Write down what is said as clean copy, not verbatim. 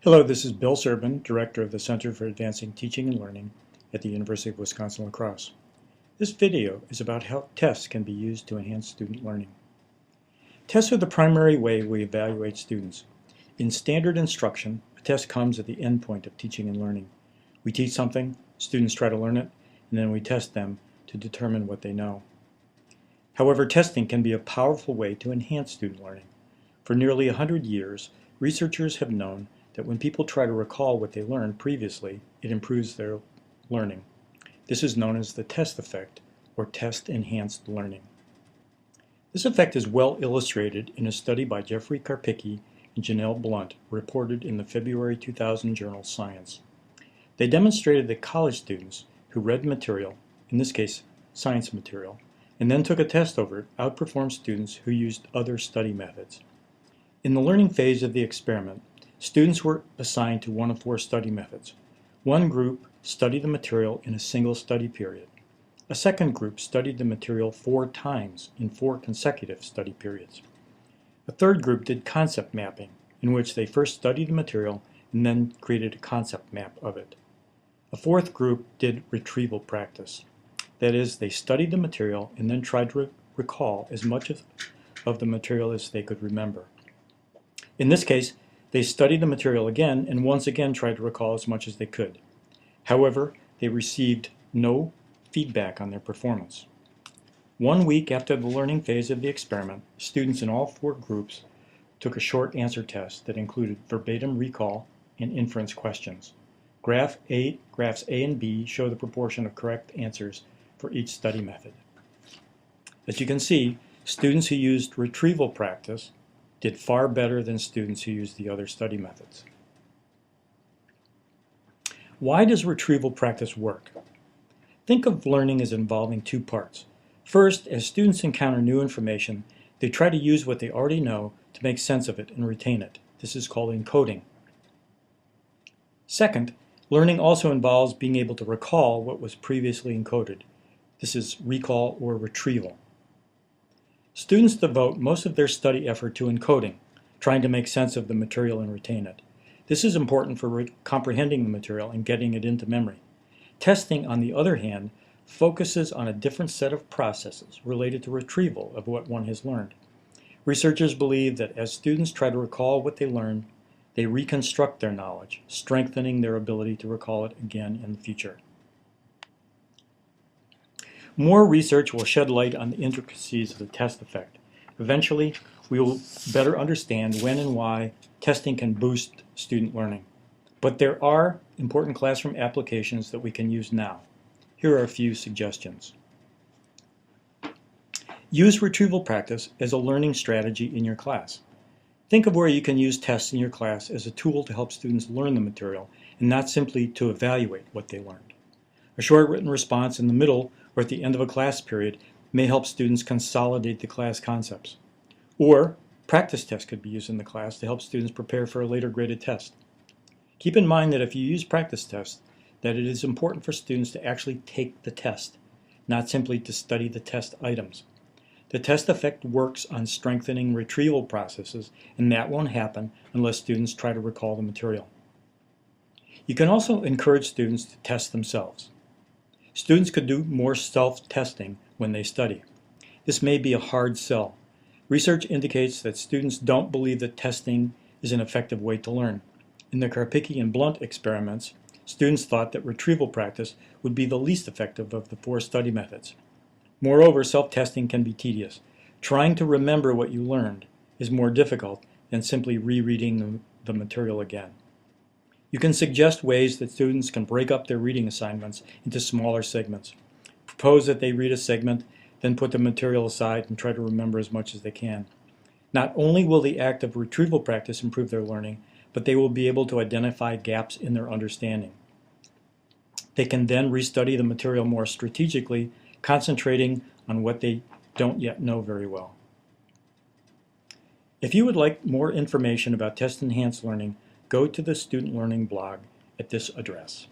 Hello, this is Bill Serban, Director of the Center for Advancing Teaching and Learning at the University of Wisconsin-La Crosse. This video is about how tests can be used to enhance student learning. Tests are the primary way we evaluate students. In standard instruction, a test comes at the end point of teaching and learning. We teach something, students try to learn it, and then we test them to determine what they know. However, testing can be a powerful way to enhance student learning. For nearly 100 years, researchers have known that when people try to recall what they learned previously, it improves their learning. This is known as the test effect, or test-enhanced learning. This effect is well illustrated in a study by Jeffrey Karpicki and Janelle Blunt, reported in the February 2000 journal Science. They demonstrated that college students who read material, in this case science material, and then took a test over it, outperformed students who used other study methods. In the learning phase of the experiment, students were assigned to one of four study methods. One group studied the material in a single study period. A second group studied the material 4 times in 4 consecutive study periods. A third group did concept mapping, in which they first studied the material and then created a concept map of it. A fourth group did retrieval practice. That is, they studied the material and then tried to recall as much of the material as they could remember. In this case, they studied the material again and once again tried to recall as much as they could. However, they received no feedback on their performance. 1 week after the learning phase of the experiment, students in all 4 groups took a short answer test that included verbatim recall and inference questions. Graphs A and B show the proportion of correct answers for each study method. As you can see, students who used retrieval practice did far better than students who used the other study methods. Why does retrieval practice work? Think of learning as involving 2 parts. First, as students encounter new information, they try to use what they already know to make sense of it and retain it. This is called encoding. Second, learning also involves being able to recall what was previously encoded. This is recall or retrieval. Students devote most of their study effort to encoding, trying to make sense of the material and retain it. This is important for comprehending the material and getting it into memory. Testing, on the other hand, focuses on a different set of processes related to retrieval of what one has learned. Researchers believe that as students try to recall what they learned, they reconstruct their knowledge, strengthening their ability to recall it again in the future. More research will shed light on the intricacies of the test effect. Eventually, we will better understand when and why testing can boost student learning. But there are important classroom applications that we can use now. Here are a few suggestions. Use retrieval practice as a learning strategy in your class. Think of where you can use tests in your class as a tool to help students learn the material and not simply to evaluate what they learned. A short written response in the middle or at the end of a class period may help students consolidate the class concepts. Or practice tests could be used in the class to help students prepare for a later graded test. Keep in mind that if you use practice tests, that it is important for students to actually take the test, not simply to study the test items. The test effect works on strengthening retrieval processes, and that won't happen unless students try to recall the material. You can also encourage students to test themselves. Students could do more self-testing when they study. This may be a hard sell. Research indicates that students don't believe that testing is an effective way to learn. In the Karpicki and Blunt experiments, students thought that retrieval practice would be the least effective of the 4 study methods. Moreover, self-testing can be tedious. Trying to remember what you learned is more difficult than simply rereading the material again. You can suggest ways that students can break up their reading assignments into smaller segments. Propose that they read a segment, then put the material aside and try to remember as much as they can. Not only will the act of retrieval practice improve their learning, but they will be able to identify gaps in their understanding. They can then restudy the material more strategically, concentrating on what they don't yet know very well. If you would like more information about test-enhanced learning, go to the Student Learning blog at this address.